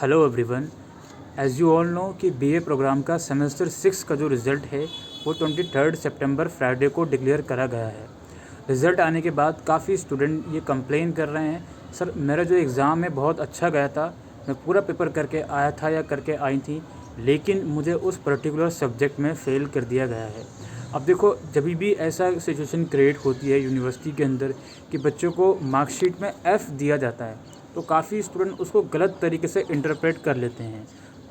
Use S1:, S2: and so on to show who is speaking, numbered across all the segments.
S1: Hello everyone. As you all know कि BA programme का semester 6 का जो रिज़ल्ट है वो 23 सितंबर फ्राइडे को डिक्लेयर करा गया है। रिज़ल्ट आने के बाद काफ़ी स्टूडेंट ये कंप्लेन कर रहे हैं, सर मेरा जो एग्ज़ाम है बहुत अच्छा गया था, मैं पूरा पेपर करके आया था या करके आई थी, लेकिन मुझे उस पर्टिकुलर सब्जेक्ट में फ़ेल कर दिया गया है। अब देखो, जब भी ऐसा सिचुएशन क्रिएट होती है यूनिवर्सिटी के अंदर कि बच्चों को मार्कशीट में F दिया जाता है, तो काफ़ी स्टूडेंट उसको गलत तरीके से इंटरप्रेट कर लेते हैं।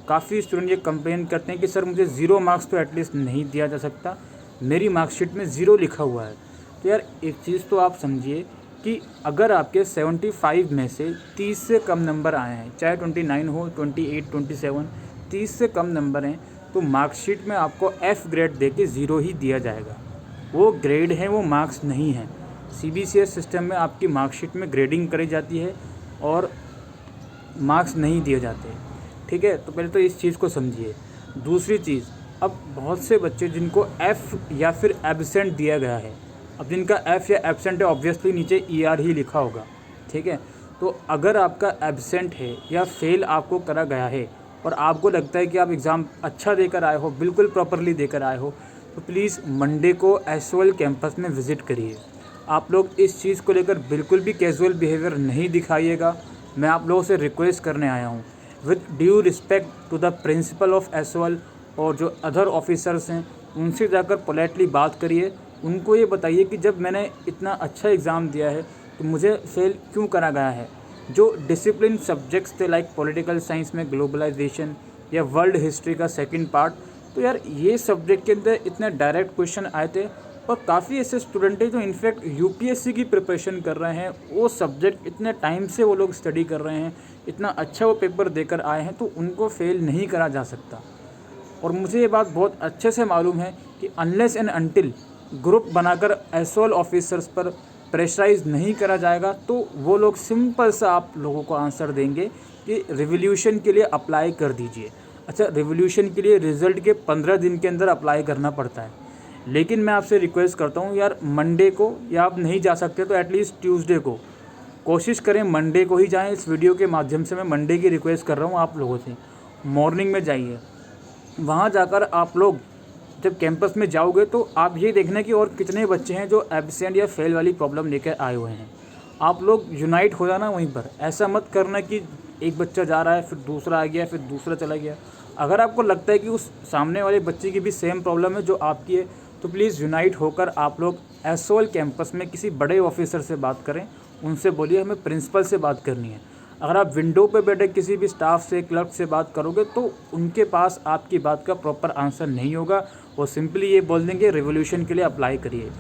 S1: काफ़ी स्टूडेंट ये कंप्लेन करते हैं कि सर मुझे 0 मार्क्स तो एटलीस्ट नहीं दिया जा सकता, मेरी मार्कशीट में 0 लिखा हुआ है। तो यार एक चीज़ तो आप समझिए कि अगर आपके 75 में से 30 से कम नंबर आए हैं, चाहे 29 हो, 28, 27, 30 से कम नंबर हैं, तो मार्कशीट में आपको F ग्रेड दे के 0 ही दिया जाएगा। वो ग्रेड है, वो मार्क्स नहीं है। CBCS सिस्टम में आपकी मार्कशीट में ग्रेडिंग करी जाती है और मार्क्स नहीं दिए जाते, ठीक है। तो पहले तो इस चीज़ को समझिए। दूसरी चीज़, अब बहुत से बच्चे जिनको F या फिर एब्सेंट दिया गया है, अब जिनका F या एब्सेंट है ऑब्वियसली नीचे ER ही लिखा होगा, ठीक है। तो अगर आपका एब्सेंट है या फेल आपको करा गया है और आपको लगता है कि आप एग्ज़ाम अच्छा देकर आए हो, बिल्कुल प्रॉपरली देकर आए हो, तो प्लीज़ मंडे को SOL कैंपस में विज़िट करिए। आप लोग इस चीज़ को लेकर बिल्कुल भी कैजुअल बिहेवियर नहीं दिखाइएगा। मैं आप लोगों से रिक्वेस्ट करने आया हूँ, with due respect to the principal of SOL और जो अदर ऑफिसर्स हैं, उनसे जाकर पोलाइटली बात करिए। उनको ये बताइए कि जब मैंने इतना अच्छा एग्ज़ाम दिया है तो मुझे फेल क्यों करा गया है। जो डिसिप्लिन सब्जेक्ट्स थे लाइक पॉलिटिकल साइंस में ग्लोबलाइजेशन या वर्ल्ड हिस्ट्री का सेकंड पार्ट, तो यार ये सब्जेक्ट के अंदर इतने डायरेक्ट क्वेश्चन आए थे और काफ़ी ऐसे स्टूडेंट हैं जो इनफैक्ट UPSC की प्रिपरेशन कर रहे हैं। वो सब्जेक्ट इतने टाइम से वो लोग स्टडी कर रहे हैं, इतना अच्छा वो पेपर देकर आए हैं, तो उनको फेल नहीं करा जा सकता। और मुझे ये बात बहुत अच्छे से मालूम है कि अनलेस एंड अनटिल ग्रुप बनाकर SOL ऑफिसर्स पर प्रेशराइज नहीं करा जाएगा, तो वो लोग सिंपल सा आप लोगों को आंसर देंगे कि रिवोल्यूशन के लिए अप्लाई कर दीजिए। अच्छा, रिवोल्यूशन के लिए रिज़ल्ट के 15 दिन के अंदर अप्लाई करना पड़ता है, लेकिन मैं आपसे रिक्वेस्ट करता हूँ यार, मंडे को या आप नहीं जा सकते तो एटलीस्ट ट्यूसडे को कोशिश करें, मंडे को ही जाएं। इस वीडियो के माध्यम से मैं मंडे की रिक्वेस्ट कर रहा हूँ आप लोगों से। मॉर्निंग में जाइए, वहाँ जाकर आप लोग जब कैंपस में जाओगे तो आप ये देखना कि और कितने बच्चे हैं जो एब्सेंट या फेल वाली प्रॉब्लम लेकर आए हुए हैं। आप लोग यूनाइट हो जाना वहीं पर। ऐसा मत करना कि एक बच्चा जा रहा है फिर दूसरा आ गया फिर दूसरा चला गया। अगर आपको लगता है कि उस सामने वाले बच्चे की भी सेम प्रॉब्लम है जो आपकी है, तो प्लीज़ यूनाइट होकर आप लोग SOL कैंपस में किसी बड़े ऑफिसर से बात करें। उनसे बोलिए हमें प्रिंसिपल से बात करनी है। अगर आप विंडो पे बैठे किसी भी स्टाफ से, क्लर्क से बात करोगे तो उनके पास आपकी बात का प्रॉपर आंसर नहीं होगा। वो सिंपली ये बोल देंगे रिवोल्यूशन के लिए अप्लाई करिए।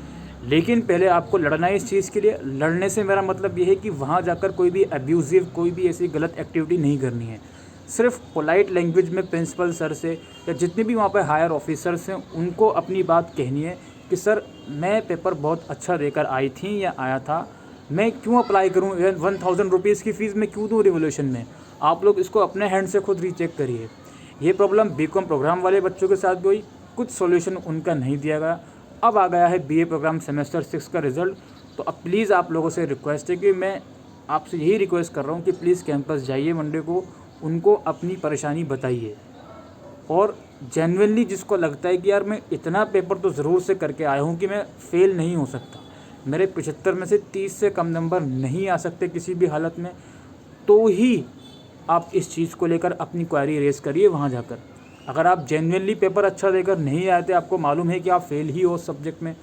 S1: लेकिन पहले आपको लड़ना है इस चीज़ के लिए। लड़ने से मेरा मतलब ये है कि वहाँ जाकर कोई भी अब्यूज़िव, कोई भी ऐसी गलत एक्टिविटी नहीं करनी है। सिर्फ पोलाइट लैंग्वेज में प्रिंसिपल सर से या जितने भी वहाँ पर हायर ऑफिसर्स हैं उनको अपनी बात कहनी है कि सर मैं पेपर बहुत अच्छा देकर आई थी या आया था, मैं क्यों अप्लाई करूँ, 1000 रुपीज़ की फ़ीस मैं क्यों दूँ रिवोल्यूशन में। आप लोग इसको अपने हैंड से खुद रीचेक करिए। ये प्रॉब्लम BCom प्रोग्राम वाले बच्चों के साथ भी हुई, कुछ सॉल्यूशन उनका नहीं दिया गया। अब आ गया है BA प्रोग्राम सेमेस्टर 6 का रिज़ल्ट, तो अब प्लीज़ आप लोगों से रिक्वेस्ट है कि मैं आपसे यही रिक्वेस्ट कर रहा हूँ कि प्लीज़ कैंपस जाइए मंडे को, उनको अपनी परेशानी बताइए। और जेन्युइनली जिसको लगता है कि यार मैं इतना पेपर तो ज़रूर से करके आया हूँ कि मैं फ़ेल नहीं हो सकता, मेरे 75 में से 30 से कम नंबर नहीं आ सकते किसी भी हालत में, तो ही आप इस चीज़ को लेकर अपनी क्वेरी रेज़ करिए वहाँ जाकर। अगर आप जेन्युइनली पेपर अच्छा देकर नहीं आए थे, आपको मालूम है कि आप फेल ही हो उस सब्जेक्ट में,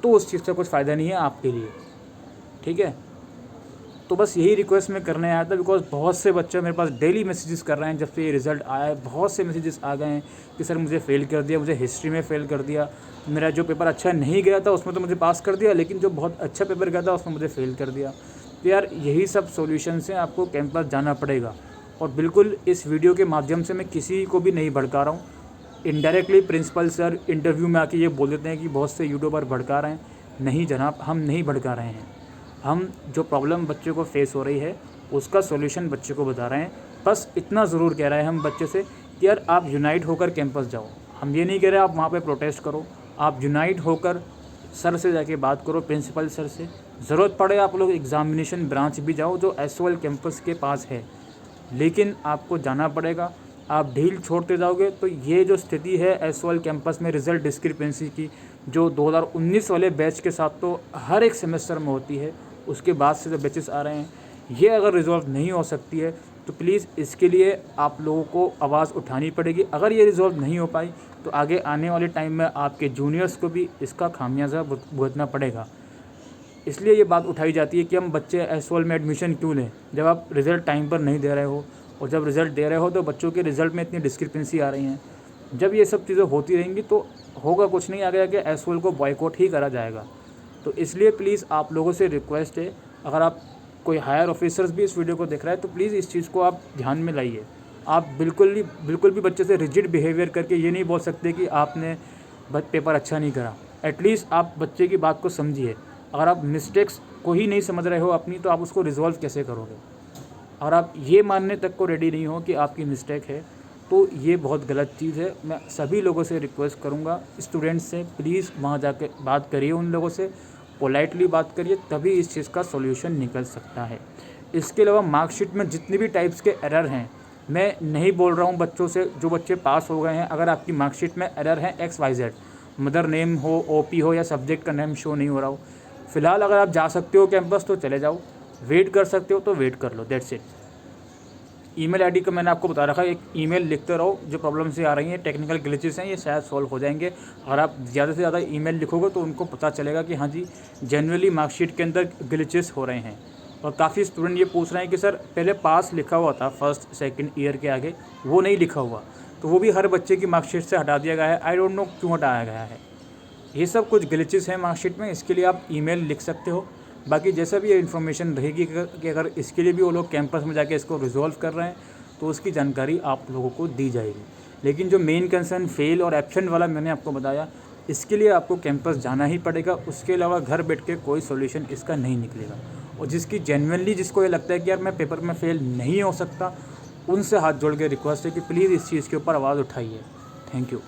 S1: तो उस चीज़ से कुछ फ़ायदा नहीं है आपके लिए, ठीक है। तो बस यही रिक्वेस्ट मैं करने आया था, बिकॉज बहुत से बच्चे मेरे पास डेली मैसेजेस कर रहे हैं जब से ये रिज़ल्ट आया है। बहुत से मैसेजेस आ गए हैं कि सर मुझे फ़ेल कर दिया, मुझे हिस्ट्री में फ़ेल कर दिया, मेरा जो पेपर अच्छा नहीं गया था उसमें तो मुझे पास कर दिया, लेकिन जो बहुत अच्छा पेपर गया था उसमें मुझे फ़ेल कर दिया। तो यार यही सब सॉल्यूशंस हैं, आपको कैंपस जाना पड़ेगा। और बिल्कुल इस वीडियो के माध्यम से मैं किसी को भी नहीं भड़का रहा हूँ। इनडायरेक्टली प्रिंसिपल सर इंटरव्यू में आके ये बोल देते हैं कि बहुत से यूट्यूबर भड़का रहे हैं। नहीं जनाब, हम नहीं भड़का रहे हैं। हम जो प्रॉब्लम बच्चे को फेस हो रही है उसका सॉल्यूशन बच्चे को बता रहे हैं। बस इतना ज़रूर कह रहे हैं हम बच्चे से कि यार आप यूनाइट होकर कैंपस जाओ। हम ये नहीं कह रहे आप वहाँ पे प्रोटेस्ट करो, आप यूनाइट होकर सर से जाके बात करो, प्रिंसिपल सर से। ज़रूरत पड़े आप लोग एग्ज़ामिनेशन ब्रांच भी जाओ जो SOL कैंपस के पास है। लेकिन आपको जाना पड़ेगा। आप ढील छोड़ते जाओगे तो ये जो स्थिति है एसवाल कैंपस में रिज़ल्ट डिस्क्रिपेंसी की, जो 2019 वाले बैच के साथ तो हर एक सेमेस्टर में होती है, उसके बाद से जो बैचेस आ रहे हैं, ये अगर रिज़ॉल्व नहीं हो सकती है तो प्लीज़ इसके लिए आप लोगों को आवाज़ उठानी पड़ेगी। अगर ये रिज़ॉल्व नहीं हो पाई तो आगे आने वाले टाइम में आपके जूनियर्स को भी इसका खामियाजा भुगतना पड़ेगा। इसलिए ये बात उठाई जाती है कि हम बच्चे एसवाल में एडमिशन क्यों लें जब आप रिज़ल्ट टाइम पर नहीं दे रहे हो, और जब रिज़ल्ट दे रहे हो तो बच्चों के रिज़ल्ट में इतनी डिस्क्रिपेंसी आ रही हैं। जब ये सब चीज़ें होती रहेंगी तो होगा कुछ नहीं, आगे आगे एसवाल को बॉयकॉट ही करा जाएगा। तो इसलिए प्लीज़ आप लोगों से रिक्वेस्ट है, अगर आप कोई हायर ऑफिसर्स भी इस वीडियो को देख रहा है तो प्लीज़ इस चीज़ को आप ध्यान में लाइए। आप बिल्कुल भी बच्चे से रिजिड बिहेवियर करके ये नहीं बोल सकते कि आपने पेपर अच्छा नहीं करा। एटलीस्ट आप बच्चे की बात को समझिए। अगर आप मिस्टेक्स को ही नहीं समझ रहे हो अपनी, तो आप उसको रिजॉल्व कैसे करोगे? अगर आप ये मानने तक को रेडी नहीं हो कि आपकी मिस्टेक है तो ये बहुत गलत चीज़ है। मैं सभी लोगों से रिक्वेस्ट करूँगा, स्टूडेंट्स से प्लीज़ वहाँ जाके बात करिए, उन लोगों से पोलाइटली बात करिए, तभी इस चीज़ का सॉल्यूशन निकल सकता है। इसके अलावा मार्कशीट में जितने भी टाइप्स के एरर हैं, मैं नहीं बोल रहा हूँ बच्चों से जो बच्चे पास हो गए हैं, अगर आपकी मार्कशीट में एरर है XYZ, मदर नेम हो, OP हो या सब्जेक्ट का नेम शो नहीं हो रहा हो, फ़िलहाल अगर आप जा सकते हो कैंपस तो चले जाओ, वेट कर सकते हो तो वेट कर लो, दैट्स इट। ईमेल आईडी का मैंने आपको बता रखा है, एक ईमेल लिखते रहो। जो प्रॉब्लम से आ रही हैं, टेक्निकल ग्लिचेस हैं, ये शायद सॉल्व हो जाएंगे। अगर आप ज़्यादा से ज़्यादा ईमेल लिखोगे तो उनको पता चलेगा कि हाँ जी जनरली मार्कशीट के अंदर ग्लिचेस हो रहे हैं। और काफ़ी स्टूडेंट ये पूछ रहे हैं कि सर पहले पास लिखा हुआ था फर्स्ट सेकंड ईयर के आगे, वो नहीं लिखा हुआ, तो वो भी हर बच्चे की मार्कशीट से हटा दिया गया है। आई डोंट नो क्यों हटाया गया है। ये सब कुछ ग्लिचेस हैं मार्कशीट में, इसके लिए आप ईमेल लिख सकते हो। बाकी जैसा भी ये इन्फॉर्मेशन रहेगी कि अगर इसके लिए भी वो लोग कैंपस में जाके इसको रिजॉल्व कर रहे हैं तो उसकी जानकारी आप लोगों को दी जाएगी। लेकिन जो मेन कंसर्न फेल और एब्सेंट वाला मैंने आपको बताया, इसके लिए आपको कैंपस जाना ही पड़ेगा। उसके अलावा घर बैठ के कोई सॉल्यूशन इसका नहीं निकलेगा। और जिसको ये लगता है कि यार मैं पेपर में फ़ेल नहीं हो सकता, उनसे हाथ जोड़ के रिक्वेस्ट है कि प्लीज़ इस चीज़ के ऊपर आवाज़ उठाइए। Thank you.